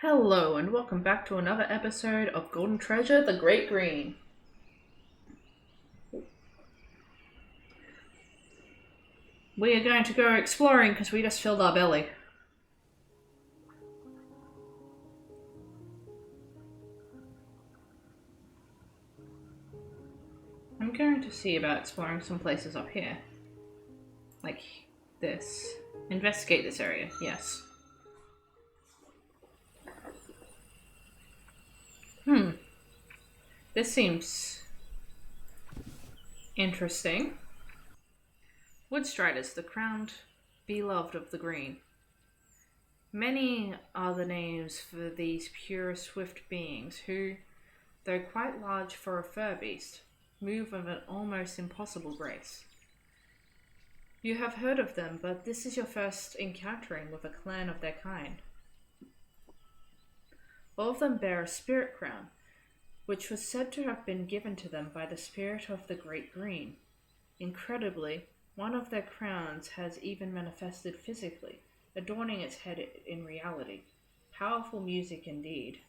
Hello, and welcome back to another episode of Golden Treasure, the Great Green. We are going to go exploring because we just filled our belly. I'm going to see about exploring some places up here. Like this. Investigate this area, yes. This seems interesting. Woodstriders, the crowned beloved of the green. Many are the names for these pure, swift beings who, though quite large for a fur beast, move with an almost impossible grace. You have heard of them, but this is your first encountering with a clan of their kind. All of them bear a spirit crown, which was said to have been given to them by the spirit of the Great Green. Incredibly, one of their crowns has even manifested physically, adorning its head in reality. Powerful music indeed.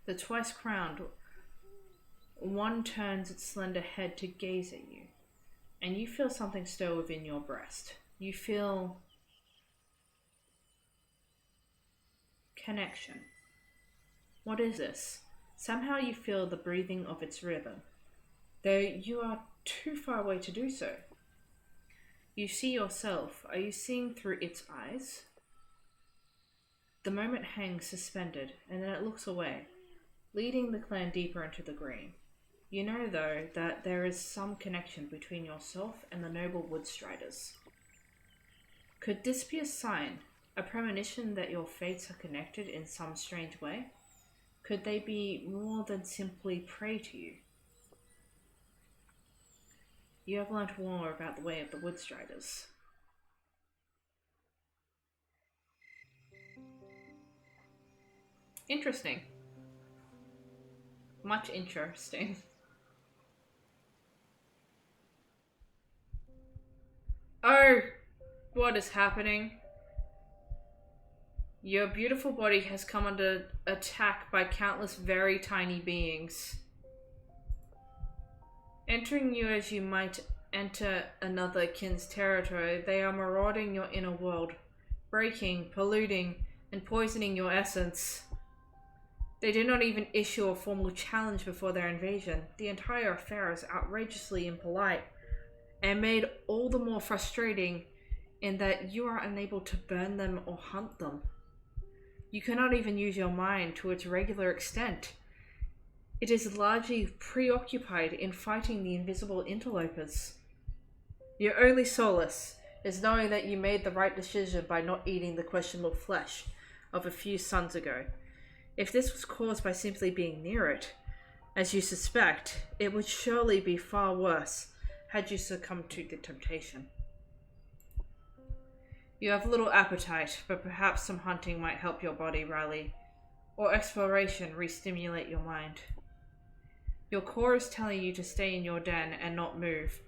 The twice crowned one turns its slender head to gaze at you, and you feel something stir within your breast. You feel connection. What is this? Somehow you feel the breathing of its rhythm, though you are too far away to do so. You see yourself. Are you seeing through its eyes? The moment hangs suspended, and then it looks away, leading the clan deeper into the green. You know, though, that there is some connection between yourself and the noble Woodstriders. Could this be a sign, a premonition that your fates are connected in some strange way? Could they be more than simply prey to you? You have learnt more about the way of the Woodstriders. Interesting. Much interesting. Oh, what is happening? Your beautiful body has come under attack by countless very tiny beings. Entering you as you might enter another kin's territory, they are marauding your inner world, breaking, polluting, and poisoning your essence. They did not even issue a formal challenge before their invasion. The entire affair is outrageously impolite, and made all the more frustrating in that you are unable to burn them or hunt them. You cannot even use your mind to its regular extent. It is largely preoccupied in fighting the invisible interlopers. Your only solace is knowing that you made the right decision by not eating the questionable flesh of a few suns ago. If this was caused by simply being near it, as you suspect, it would surely be far worse had you succumbed to the temptation. You have little appetite, but perhaps some hunting might help your body rally, or exploration re-stimulate your mind. Your core is telling you to stay in your den and not move,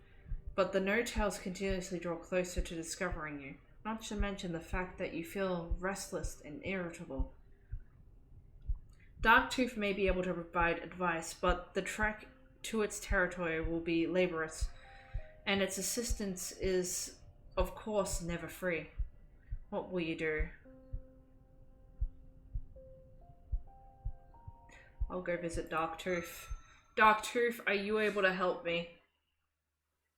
but the no-tails continuously draw closer to discovering you, not to mention the fact that you feel restless and irritable. Darktooth may be able to provide advice, but the trek to its territory will be laborious, and its assistance is, of course, never free. What will you do? I'll go visit Darktooth. Darktooth, are you able to help me?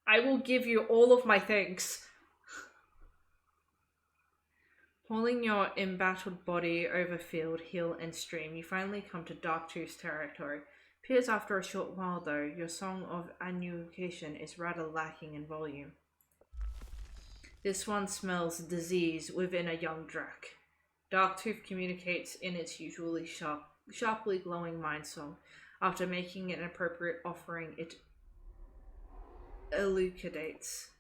I will give you all of my things. Hauling your embattled body over field, hill, and stream, you finally come to Darktooth's territory. Appears after a short while, though, your song of annunciation is rather lacking in volume. This one smells disease within a young Drac. Darktooth communicates in its usually sharply glowing mind song. After making an appropriate offering, it elucidates.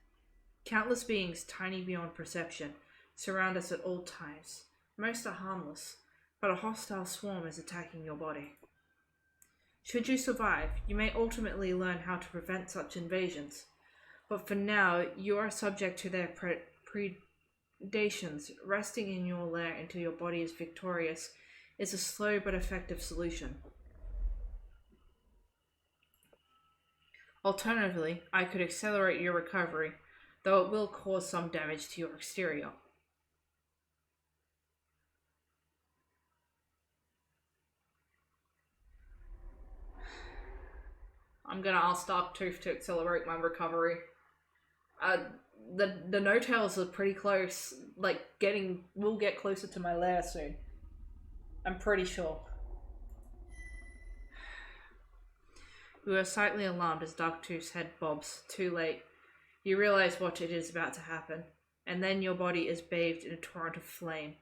Countless beings, tiny beyond perception, surround us at all times. Most are harmless, but a hostile swarm is attacking your body. Should you survive, you may ultimately learn how to prevent such invasions, but for now, you are subject to their resting in your lair until your body is victorious is a slow but effective solution. Alternatively, I could accelerate your recovery, though it will cause some damage to your exterior. I'm gonna ask Darktooth to accelerate my recovery. The no-tails are pretty close. Like, we'll get closer to my lair soon. I'm pretty sure. You are slightly alarmed as Darktooth's head bobs. Too late. You realize what it is about to happen, and then your body is bathed in a torrent of flame.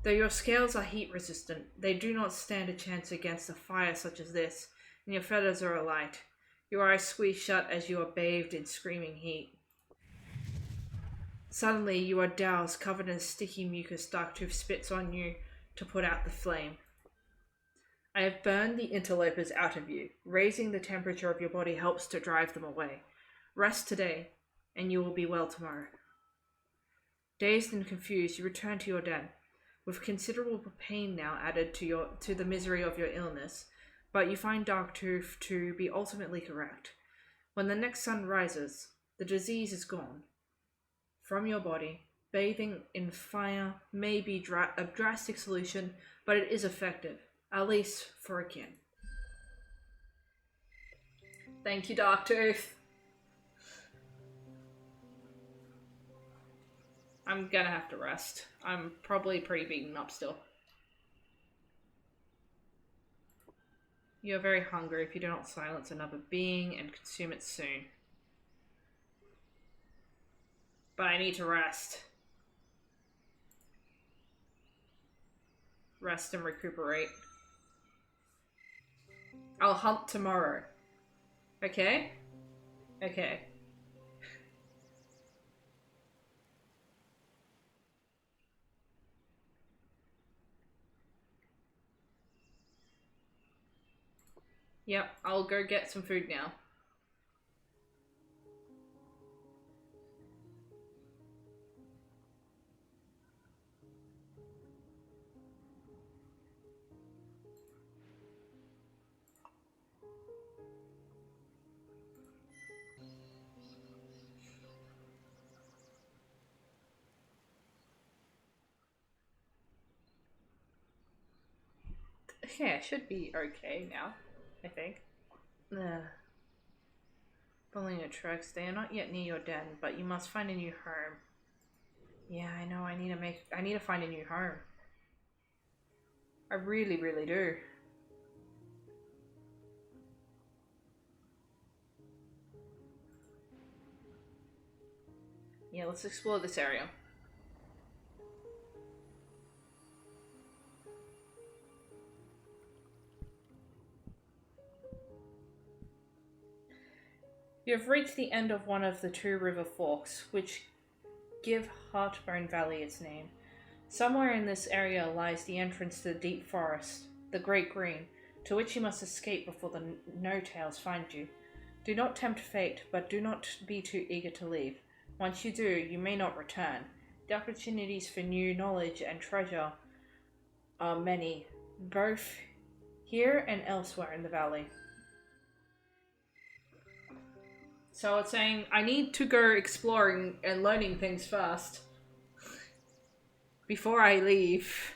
Though your scales are heat resistant, they do not stand a chance against a fire such as this, and your feathers are alight. Your eyes squeeze shut as you are bathed in screaming heat. Suddenly, you are doused, covered in sticky mucus. Darktooth spits on you to put out the flame. I have burned the interlopers out of you. Raising the temperature of your body helps to drive them away. Rest today, and you will be well tomorrow. Dazed and confused, you return to your den, with considerable pain now added to the misery of your illness, but you find Darktooth to be ultimately correct. When the next sun rises, the disease is gone from your body. Bathing in fire may be a drastic solution, but it is effective, at least for a kin. Thank you, Darktooth. I'm gonna have to rest. I'm probably pretty beaten up still. You are very hungry if you do not silence another being and consume it soon. But I need to rest. Rest and recuperate. I'll hunt tomorrow. Okay? Okay. Yep, I'll go get some food now. Okay, I should be okay now, I think. Following your tracks, they are not yet near your den, but you must find a new home. Yeah, I know, I need to find a new home. I really, really do. Yeah, let's explore this area. You have reached the end of one of the two river forks, which give Heartbone Valley its name. Somewhere in this area lies the entrance to the deep forest, the Great Green, to which you must escape before the no-tails find you. Do not tempt fate, but do not be too eager to leave. Once you do, you may not return. The opportunities for new knowledge and treasure are many, both here and elsewhere in the valley. So it's saying I need to go exploring and learning things first before I leave.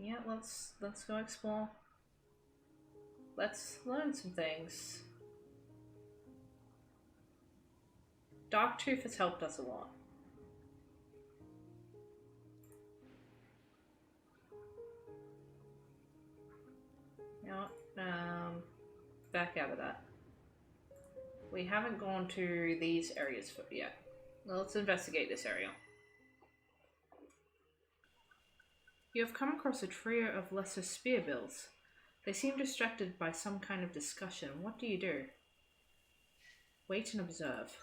Yeah, let's go explore. Let's learn some things. Darktooth has helped us a lot. You know what? Back out of that. We haven't gone to these areas yet. Well, let's investigate this area. You have come across a trio of lesser spearbills. They seem distracted by some kind of discussion. What do you do? Wait and observe.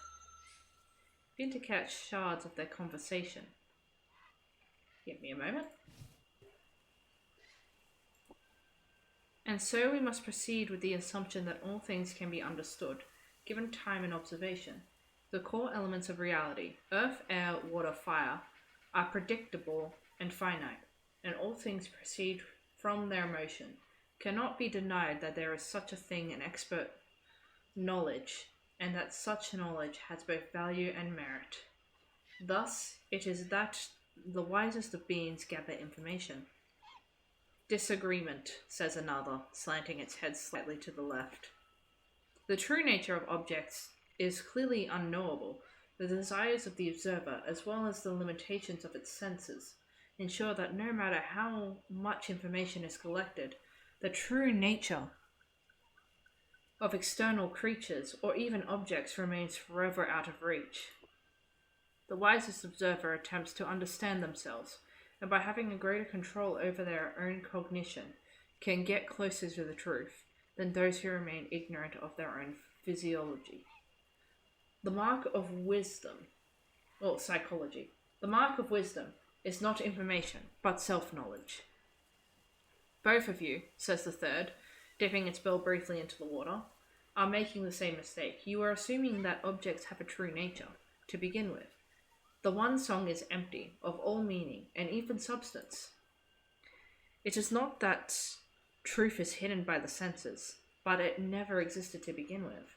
Begin to catch shards of their conversation. Give me a moment. And so we must proceed with the assumption that all things can be understood. given time and observation. The core elements of reality, earth, air, water, fire, are predictable and finite, and all things proceed from their motion. Cannot be denied that there is such a thing in expert knowledge, and that such knowledge has both value and merit. Thus, it is that the wisest of beings gather information. Disagreement, says another, slanting its head slightly to the left. The true nature of objects is clearly unknowable. The desires of the observer, as well as the limitations of its senses, ensure that no matter how much information is collected, the true nature of external creatures or even objects remains forever out of reach. The wisest observer attempts to understand themselves, and by having a greater control over their own cognition, can get closer to the truth than those who remain ignorant of their own physiology. The mark of wisdom, or psychology, the mark of wisdom is not information, but self-knowledge. Both of you, says the third, dipping its bill briefly into the water, are making the same mistake. You are assuming that objects have a true nature, to begin with. The one song is empty of all meaning and even substance. It is not that truth is hidden by the senses, but it never existed to begin with.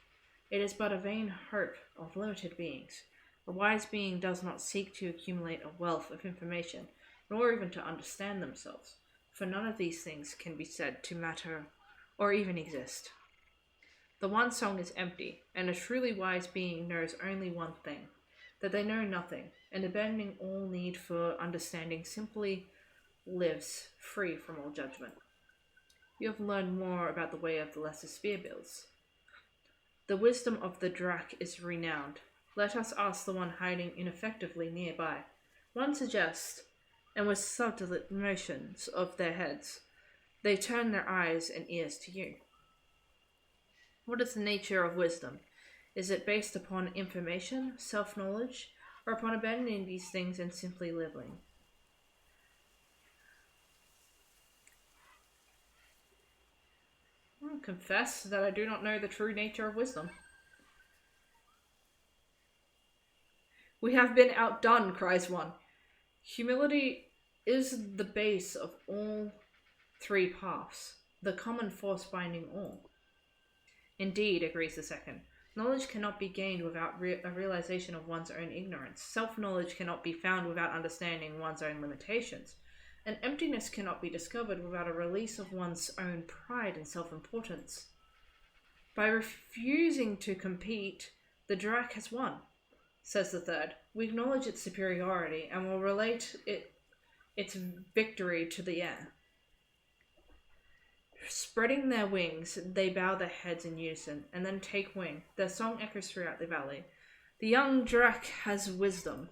It is but a vain hope of limited beings. A wise being does not seek to accumulate a wealth of information, nor even to understand themselves, for none of these things can be said to matter or even exist. The one song is empty, and a truly wise being knows only one thing, that they know nothing, and abandoning all need for understanding simply lives free from all judgment. You have learned more about the way of the lesser spearbills. The wisdom of the Drac is renowned. Let us ask the one hiding ineffectively nearby. One suggests, and with subtle motions of their heads, they turn their eyes and ears to you. What is the nature of wisdom? Is it based upon information, self-knowledge, or upon abandoning these things and simply living? I confess that I do not know the true nature of wisdom. We have been outdone, cries one. Humility is the base of all three paths, the common force binding all. Indeed, agrees the second. Knowledge cannot be gained without a realization of one's own ignorance. Self-knowledge cannot be found without understanding one's own limitations. And emptiness cannot be discovered without a release of one's own pride and self-importance. By refusing to compete, the Drac has won, says the third. We acknowledge its superiority and will relate its victory to the air. Spreading their wings, they bow their heads in unison, and then take wing. Their song echoes throughout the valley. The young Drac has wisdom.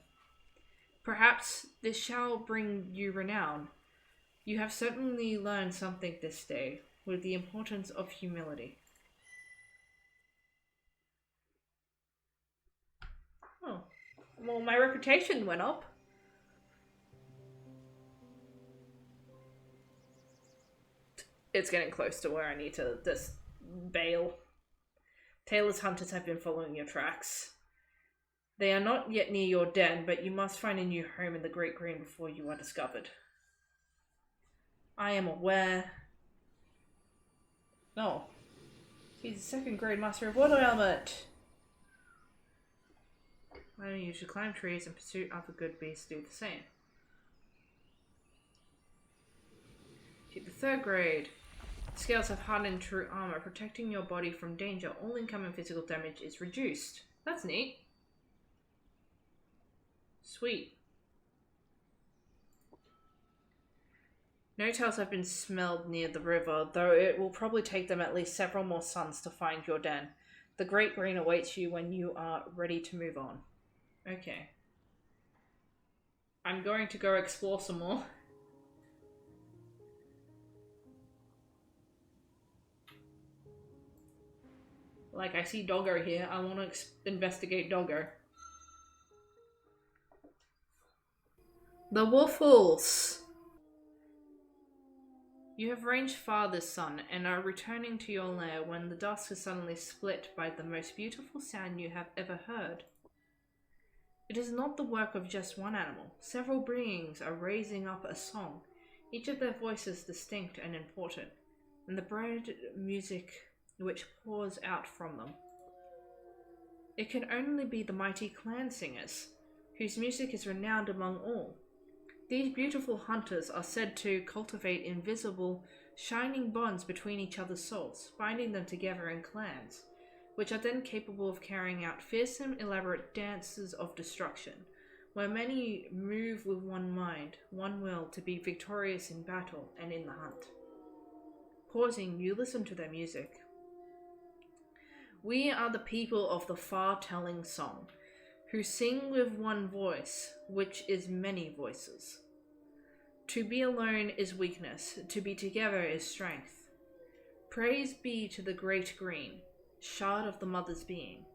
Perhaps this shall bring you renown. You have certainly learned something this day, with the importance of humility. Oh, well, my reputation went up. It's getting close to where I need to just bail. Taylor's hunters have been following your tracks. They are not yet near your den, but you must find a new home in the Great Green before you are discovered. I am aware. No. He's a second grade master of water element. Why don't you should climb trees and pursue other good beasts do the same. Keep the third grade. Scales have hardened true armor, protecting your body from danger. All incoming physical damage is reduced. That's neat. Sweet. No tails have been smelled near the river, though it will probably take them at least several more suns to find your den. The Great Green awaits you when you are ready to move on. Okay. I'm going to go explore some more. Like, I see Doggo here. I want to investigate Doggo. The Waffles! You have ranged far this sun, and are returning to your lair when the dusk is suddenly split by the most beautiful sound you have ever heard. It is not the work of just one animal. Several beings are raising up a song, each of their voices distinct and important, and the bright music which pours out from them. It can only be the mighty clan singers, whose music is renowned among all. These beautiful hunters are said to cultivate invisible, shining bonds between each other's souls, binding them together in clans, which are then capable of carrying out fearsome, elaborate dances of destruction, where many move with one mind, one will to be victorious in battle and in the hunt. Pausing, you listen to their music. We are the people of the far-telling song, who sing with one voice, which is many voices. To be alone is weakness, to be together is strength. Praise be to the great green, shard of the mother's being,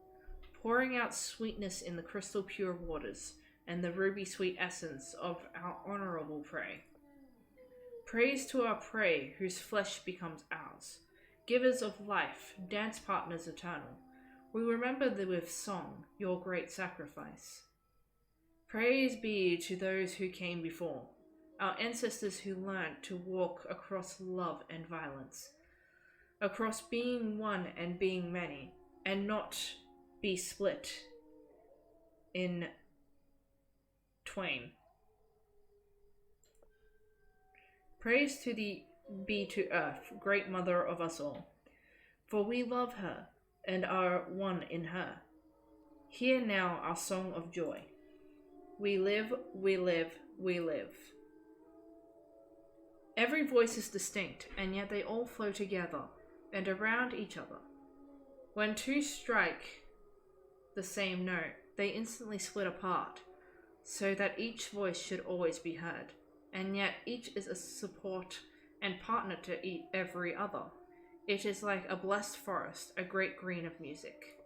pouring out sweetness in the crystal pure waters, and the ruby sweet essence of our honorable prey. Praise to our prey, whose flesh becomes ours, givers of life, dance partners eternal. We remember with song your great sacrifice. Praise be to those who came before, our ancestors who learnt to walk across love and violence, across being one and being many, and not be split in twain. Praise be to Earth, great mother of us all, for we love her and are one in her. Hear now our song of joy. We live, we live, we live. Every voice is distinct, and yet they all flow together and around each other. When two strike the same note, they instantly split apart, so that each voice should always be heard, and yet each is a support and partner to every other. It is like a blessed forest, a great green of music.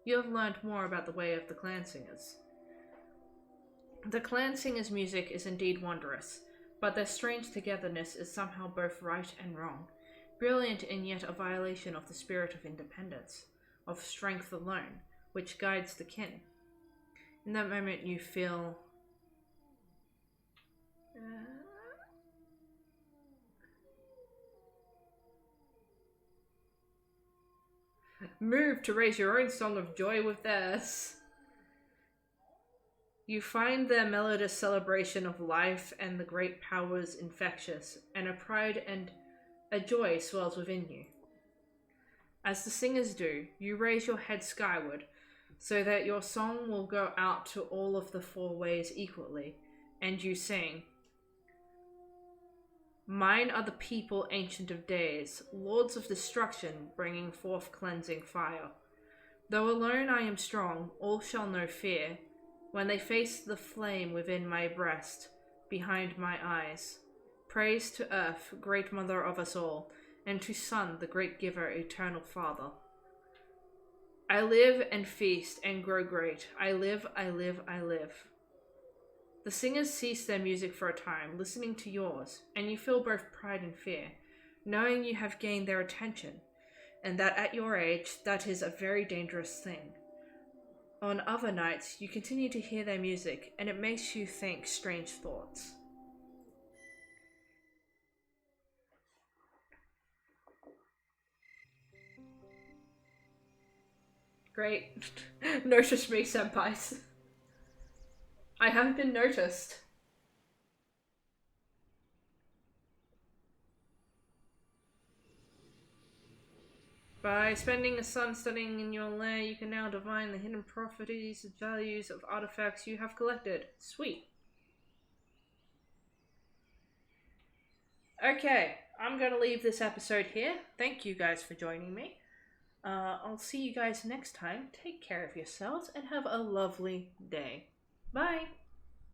You have learned more about the way of the clan singers. The clan singers' music is indeed wondrous, but their strange togetherness is somehow both right and wrong, brilliant and yet a violation of the spirit of independence, of strength alone, which guides the kin. In that moment you feel moved to raise your own song of joy with theirs. You find their melodious celebration of life and the great powers infectious, and a pride and a joy swells within you. As the singers do, you raise your head skyward, so that your song will go out to all of the four ways equally, and you sing, "Mine are the people ancient of days, lords of destruction, bringing forth cleansing fire. Though alone I am strong, all shall know fear, when they face the flame within my breast, behind my eyes. Praise to Earth, great mother of us all, and to Sun, the great giver, eternal Father. I live and feast and grow great. I live, I live, I live." The singers cease their music for a time, listening to yours, and you feel both pride and fear, knowing you have gained their attention, and that at your age, that is a very dangerous thing. On other nights, you continue to hear their music, and it makes you think strange thoughts. Great. Notice me, senpais. I haven't been noticed. By spending a sun studying in your lair, you can now divine the hidden properties and values of artifacts you have collected. Sweet. Okay, I'm going to leave this episode here. Thank you guys for joining me. I'll see you guys next time. Take care of yourselves and have a lovely day. Bye.